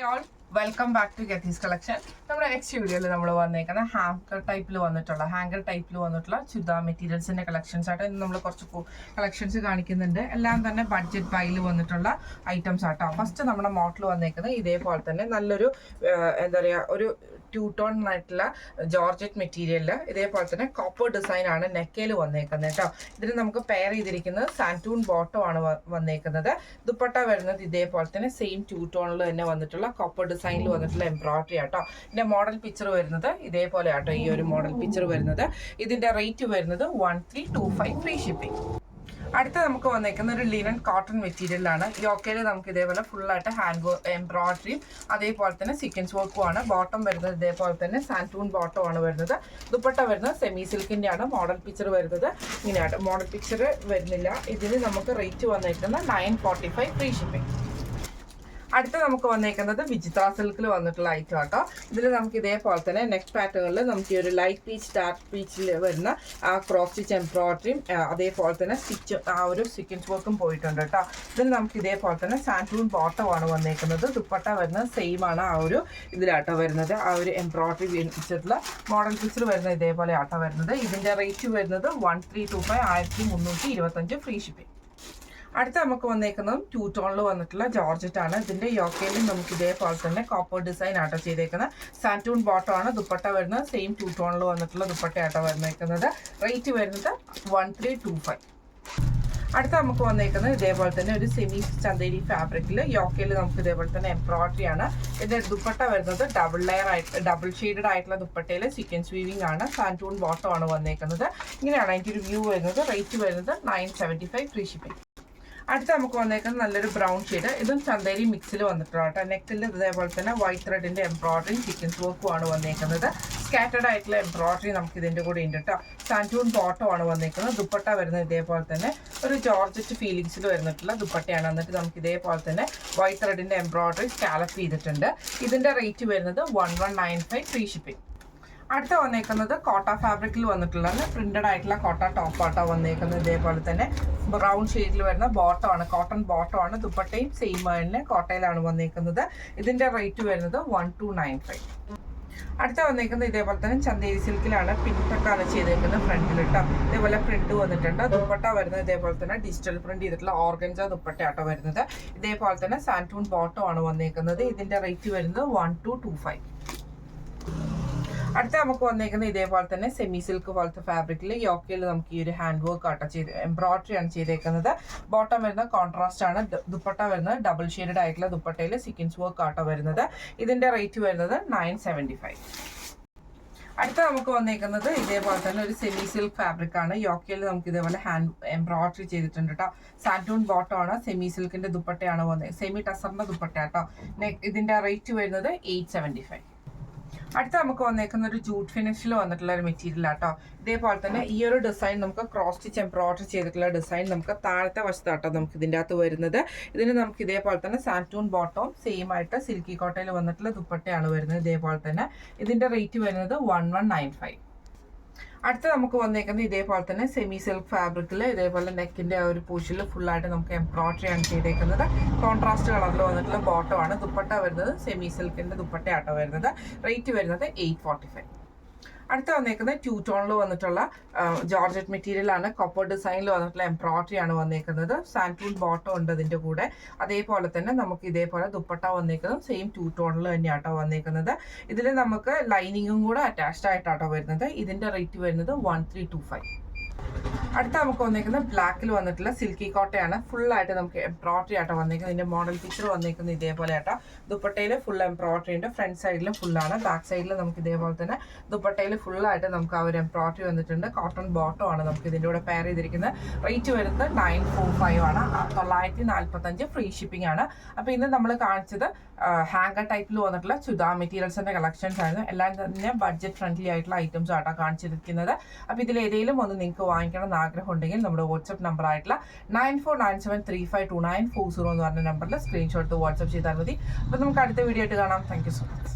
All welcome back to ഗെത്തീസ് collection. നമ്മുടെ next വീഡിയോയിൽ നമ്മൾ വന്നേക്കുന്നത് ഹാങ്കർ ടൈപ്പിൽ വന്നിട്ടുള്ള ചുരിദാർ മെറ്റീരിയൽസിന്റെ കളക്ഷൻസ് ആയിട്ട് ഇന്ന് നമ്മൾ കുറച്ച് കളക്ഷൻസ് കാണിക്കുന്നുണ്ട്. എല്ലാം തന്നെ ബഡ്ജറ്റ് ബൈയിൽ വന്നിട്ടുള്ള ഐറ്റംസ് ആട്ടോ. ഫസ്റ്റ് നമ്മുടെ മോഡൽ വന്നേക്കുന്നത് ഇതേപോലെ തന്നെ നല്ലൊരു എന്താ പറയുക ഒരു ടൂ ടോൺ ആയിട്ടുള്ള ജോർജറ്റ് മെറ്റീരിയലിൽ ഇതേപോലെ തന്നെ കോപ്പർ ഡിസൈൻ ആണ് നെക്കയിൽ വന്നേക്കുന്നത് കേട്ടോ. ഇതിന് നമുക്ക് പെയർ ചെയ്തിരിക്കുന്നത് സാൻറ്റൂൺ ബോട്ടം ആണ് വന്നേക്കുന്നത്. ദുപ്പട്ട വരുന്നത് ഇതേപോലെ തന്നെ സെയിം ടൂ ടോണിൽ തന്നെ വന്നിട്ടുള്ള കോപ്പർ ഡിസൈനിൽ വന്നിട്ടുള്ള എംബ്രോയിഡറി ആട്ടോ. ഇതിന്റെ മോഡൽ പിക്ചർ വരുന്നത് ഇതേപോലെ ആട്ടോ. ഈ ഒരു മോഡൽ പിക്ചർ വരുന്നത് ഇതിന്റെ റേറ്റ് വരുന്നത് 1325 ഫ്രീ ഷിപ്പിംഗ്. അടുത്ത നമുക്ക് വന്നേക്കുന്ന ഒരു ലിനൻ കോട്ടൺ മെറ്റീരിയലാണ്. യോക്കയിൽ നമുക്ക് ഇതേപോലെ ഫുള്ളായിട്ട് ഹാൻഡ് എംബ്രോയിഡറിയും അതേപോലെ തന്നെ സീക്വൻസ് വർക്കും ആണ്. ബോട്ടം വരുന്നത് ഇതേപോലെ തന്നെ സാൻറ്റൂൺ ബോട്ടം ആണ് വരുന്നത്. ദുപ്പട്ട വരുന്നത് സെമി സിൽക്കിന്റെ ആണ്. മോഡൽ പിക്ചർ വരുന്നത് ഇങ്ങനെയാണ്. മോഡൽ പിക്ചർ വരുന്നില്ല. ഇതിന് നമുക്ക് റേറ്റ് വന്നേക്കുന്ന 945 ഫ്രീ ഷിപ്പിംഗ്. അടുത്ത നമുക്ക് വന്നേക്കുന്നത് വിചിത്ര സിൽക്കിൽ വന്നിട്ടുള്ള ഐറ്റം ആട്ടോ. ഇതിൽ നമുക്ക് ഇതേപോലെ തന്നെ നെക്ക് പാറ്റേണിൽ നമുക്ക് ഈ ഒരു ലൈറ്റ് പീച്ച് ഡാർക്ക് പീച്ചിൽ വരുന്ന ആ ക്രോസ് സ്റ്റിച്ച് എംബ്രോയിഡറിയും അതേപോലെ തന്നെ സ്റ്റിച്ച് ആ ഒരു സീക്വൻസ് വർക്കും പോയിട്ടുണ്ട് കേട്ടോ. ഇതിൽ നമുക്ക് ഇതേപോലെ തന്നെ സാൻറ്റൂൺ ബോട്ടം ആണ് വന്നേക്കുന്നത്. ദുപ്പട്ട വരുന്നത് സെയിം ആണ്. ആ ഒരു ഇതിലാട്ടോ വരുന്നത്. ആ ഒരു എംബ്രോയിഡറി വെച്ചിട്ടുള്ള മോഡൽ പിക്ചർ വരുന്നത് ഇതേപോലെ ആട്ടോ വരുന്നത്. ഇതിന്റെ റേറ്റ് വരുന്നത് 1325 1325 ഫ്രീ ഷിപ്പിംഗ്. അടുത്ത നമുക്ക് വന്നേക്കുന്നതും ടൂ ടോണിൽ വന്നിട്ടുള്ള ജോർജറ്റ് ആണ്. ഇതിന്റെ യോക്കയിലും നമുക്ക് ഇതേപോലെ തന്നെ കോപ്പർ ഡിസൈൻ ആട്ടോ ചെയ്തേക്കുന്നത്. സാൻറ്റൂൺ ബോട്ടം ആണ്. ദുപ്പട്ട വരുന്നത് സെയിം ടൂ ടോണിൽ വന്നിട്ടുള്ള ദുപ്പട്ട ആട്ടോ വന്നേക്കുന്നത്. റേറ്റ് വരുന്നത് 1325. അടുത്ത നമുക്ക് വന്നേക്കുന്നത് ഇതേപോലെ തന്നെ ഒരു സെമി ചന്തേരി ഫാബ്രിക്കിൽ യോക്കയിൽ നമുക്ക് ഇതേപോലെ തന്നെ എംബ്രോയിഡറി ആണ്. ഇതിന്റെ ദുപ്പട്ട വരുന്നത് ഡബിൾ ഷെയ്ഡഡ് ആയിട്ടുള്ള ദുപ്പട്ടയിൽ സീക്വൻസ് വീവിംഗ് ആണ്. സാൻറ്റൂൺ ബോട്ടം ആണ് വന്നേക്കുന്നത്. ഇങ്ങനെയാണ് അതിൻ്റെ ഒരു വ്യൂ വരുന്നത്. റേറ്റ് വരുന്നത് 975 ഫ്രീ ഷിപ്പിംഗ്. അടുത്ത നമുക്ക് വന്നേക്കുന്നത് നല്ലൊരു ബ്രൗൺ ഷെയ്ഡ്. ഇതും ചന്തേരി മിക്സിൽ വന്നിട്ടുള്ള കേട്ടോ. നെക്കിൽ ഇതേപോലെ തന്നെ വൈറ്റ് ത്രെഡിന്റെ എംബ്രോയിഡറിയും സീക്വൻസ് വർക്കും ആണ് വന്നേക്കുന്നത്. സ്കാറ്റേഡ് ആയിട്ടുള്ള എംബ്രോയിഡറി നമുക്ക് ഇതിന്റെ കൂടെ ഉണ്ട് കേട്ടോ. സാൻറ്റൂൺ ബോട്ടം ആണ് വന്നേക്കുന്നത്. ദുപ്പട്ട വരുന്നത് ഇതേപോലെ തന്നെ ഒരു ജോർജറ്റ് ഫീലിങ്സിൽ വരുന്നിട്ടുള്ള ദുപ്പട്ടയാണ്. എന്നിട്ട് നമുക്ക് ഇതേപോലെ തന്നെ വൈറ്റ് ത്രെഡിന്റെ എംബ്രോയിഡറി സ്കാലപ്പ് ചെയ്തിട്ടുണ്ട്. ഇതിന്റെ റേറ്റ് വരുന്നത് 1195 ഫ്രീ ഷിപ്പിംഗ്. അടുത്ത വന്നേക്കുന്നത് കോട്ട ഫാബ്രിക്കിൽ വന്നിട്ടുള്ളത് പ്രിന്റഡ് ആയിട്ടുള്ള കോട്ട ടോപ്പ് ആട്ടോ വന്നേക്കുന്നത്. ഇതേപോലെ തന്നെ ബ്രൗൺ ഷെയ്ഡിൽ വരുന്ന ബോട്ടം ആണ്. കോട്ടൺ ബോട്ടം ആണ്. ദുപ്പട്ടയും സെയിം തന്നെ കോട്ടയിലാണ് വന്നേക്കുന്നത്. ഇതിന്റെ റേറ്റ് വരുന്നത് 1295. അടുത്ത വന്നേക്കുന്നത് ഇതേപോലെ തന്നെ ചന്തേരി സിൽക്കിലാണ്. പിൻട്ടൊക്കെയാണ് ചെയ്തേക്കുന്നത് ഫ്രണ്ടിൽ കേട്ടോ. ഇതേപോലെ പ്രിന്റ് വന്നിട്ടുണ്ട്. ദുപ്പട്ട വരുന്നത് ഇതേപോലെ തന്നെ ഡിജിറ്റൽ പ്രിന്റ് ചെയ്തിട്ടുള്ള ഓർഗൻജ ദുപ്പട്ട ആട്ടോ വരുന്നത്. ഇതേപോലെ തന്നെ സാൻറ്റൂൺ ബോട്ടം ആണ് വന്നേക്കുന്നത്. ഇതിന്റെ റേറ്റ് വരുന്നത് 1225. അടുത്ത നമുക്ക് വന്നേക്കുന്നത് ഇതേപോലെ തന്നെ സെമി സിൽക്ക് പോലത്തെ ഫാബ്രിക്കിൽ യോക്കയിൽ നമുക്ക് ഈ ഒരു ഹാൻഡ് വർക്ക് ആട്ടോ ചെയ്ത് എംബ്രോയിഡറി ആണ് ചെയ്തേക്കുന്നത്. ബോട്ടം വരുന്നത് കോൺട്രാസ്റ്റ് ആണ്. ദുപ്പട്ട വരുന്നത് ഡബിൾ ഷെയ്ഡഡ് ആയിട്ടുള്ള ദുപ്പട്ടയിൽ സീക്വൻസ് വർക്ക് ആട്ടോ വരുന്നത്. ഇതിന്റെ റേറ്റ് വരുന്നത് 975. അടുത്ത നമുക്ക് വന്നേക്കുന്നത് ഇതേപോലെ തന്നെ ഒരു സെമി സിൽക്ക് ഫാബ്രിക് ആണ്. യോക്കയിൽ നമുക്ക് ഇതേപോലെ ഹാൻഡ് എംബ്രോയിഡറി ചെയ്തിട്ടുണ്ട് കേട്ടോ. സാൻറ്റൂൺ ബോട്ടം ആണ്. സെമി സിൽക്കിന്റെ ദുപ്പട്ടയാണ് വന്നത്. സെമി ടസറിന്റെ ദുപ്പട്ട കേട്ടോ. ഇതിന്റെ റേറ്റ് വരുന്നത് 875. അടുത്ത നമുക്ക് വന്നേക്കുന്ന ഒരു ജൂട്ട് ഫിനിഷിൽ വന്നിട്ടുള്ള ഒരു മെറ്റീരിയൽ ആട്ടോ. ഇതേപോലെ തന്നെ ഈ ഒരു ഡിസൈൻ നമുക്ക് ക്രോസ് സ്റ്റിച്ച് എംബ്രോയിഡറി ചെയ്തിട്ടുള്ള ഡിസൈൻ നമുക്ക് താഴത്തെ വശത്താട്ടോ നമുക്ക് ഇതിൻ്റെ അകത്ത് വരുന്നത്. ഇതിന് നമുക്ക് ഇതേപോലെ തന്നെ സാൻറ്റൂൺ ബോട്ടവും സെയിം ആയിട്ട് സിൽക്കി കോട്ടയിൽ വന്നിട്ടുള്ള ദുപ്പട്ടയാണ് വരുന്നത്. ഇതേപോലെ തന്നെ ഇതിന്റെ റേറ്റ് വരുന്നത് 1195. അടുത്ത നമുക്ക് വന്നേക്കുന്നത് ഇതേപോലെ തന്നെ സെമി സിൽക്ക് ഫാബ്രിക്കിൽ ഇതേപോലെ നെക്കിന്റെ ആ ഒരു പൂഷിൽ ഫുള്ളായിട്ട് നമുക്ക് എംബ്രോയിഡറി ആണ് ചെയ്തേക്കുന്നത്. കോൺട്രാസ്റ്റ് കളറിൽ വന്നിട്ടുള്ള ബോട്ടം ആണ്. ദുപ്പട്ട വരുന്നത് സെമി സിൽക്കിന്റെ ദുപ്പട്ടയാട്ടോ വരുന്നത്. റേറ്റ് വരുന്നത് 845. അടുത്ത വന്നേക്കുന്നത് ടൂ ടോണിൽ വന്നിട്ടുള്ള ജോർജറ്റ് മെറ്റീരിയൽ ആണ്. കോപ്പർ ഡിസൈനിൽ വന്നിട്ടുള്ള എംബ്രോയിഡറി ആണ് വന്നേക്കുന്നത്. സാൻറ്റൂൺ ബോട്ടം ഉണ്ട് അതിന്റെ കൂടെ. അതേപോലെ തന്നെ നമുക്ക് ഇതേപോലെ ദുപ്പട്ട വന്നേക്കുന്നത് സെയിം ടൂ ടോണിൽ തന്നെയാട്ടോ വന്നേക്കുന്നത്. ഇതിൽ നമുക്ക് ലൈനിങ്ങും കൂടെ അറ്റാച്ച്ഡ് ആയിട്ടാട്ടോ വരുന്നത്. ഇതിന്റെ റേറ്റ് വരുന്നത് 1325. അടുത്ത നമുക്ക് വന്നേക്കുന്നത് ബ്ലാക്കിൽ വന്നിട്ടുള്ള സിൽക്കി കോട്ടയാണ്. ഫുള്ളായിട്ട് നമുക്ക് എംബ്രോയിഡറി ആട്ടോ വന്നേക്കുന്നത്. ഇതിന്റെ മോഡൽ പിക്ചർ വന്നേക്കുന്നത് ഇതേപോലെ ആട്ടോ. ദുപ്പട്ടയിൽ ഫുൾ എംബ്രോയിഡറി ഉണ്ട്. ഫ്രണ്ട് സൈഡിലും ഫുള്ളാണ്. ബാക്ക് സൈഡിൽ നമുക്ക് ഇതേപോലെ തന്നെ ദുപ്പട്ടയിൽ ഫുള്ളായിട്ട് നമുക്ക് ആ ഒരു എംബ്രോയിഡറി വന്നിട്ടുണ്ട്. കോട്ടൺ ബോട്ടം ആണ് നമുക്ക് ഇതിന്റെ കൂടെ പെയർ ചെയ്തിരിക്കുന്നത്. റേറ്റ് വരുന്നത് 945 ആണ്. 945 ഫ്രീ ഷിപ്പിംഗ് ആണ്. അപ്പൊ ഇന്ന് നമ്മൾ കാണിച്ചത് ഹാങ്കർ ടൈപ്പിൽ വന്നിട്ടുള്ള ചുരിദാർ മെറ്റീരിയൽസിന്റെ കളക്ഷൻസ് ആയിരുന്നു. എല്ലാം തന്നെ ബഡ്ജറ്റ് ഫ്രണ്ട്ലി ആയിട്ടുള്ള ഐറ്റംസ് ആട്ടോ കാണിച്ചിരിക്കുന്നത്. അപ്പൊ ഇതിൽ ഏതെങ്കിലും ഒന്ന് നിങ്ങൾക്ക് വാങ്ങിക്കണം എന്ന് ആഗ്രഹം ഉണ്ടെങ്കിൽ നമ്മുടെ വാട്സ്ആപ്പ് നമ്പർ ആയിട്ടുള്ള 9497352940 എന്ന് പറഞ്ഞ നമ്പറിൽ സ്ക്രീൻഷോട്ട് വാട്സ്ആപ്പ് ചെയ്താൽ മതി. അപ്പൊ നമുക്ക് അടുത്ത വീഡിയോ ആയിട്ട് കാണാം. Thank you so much.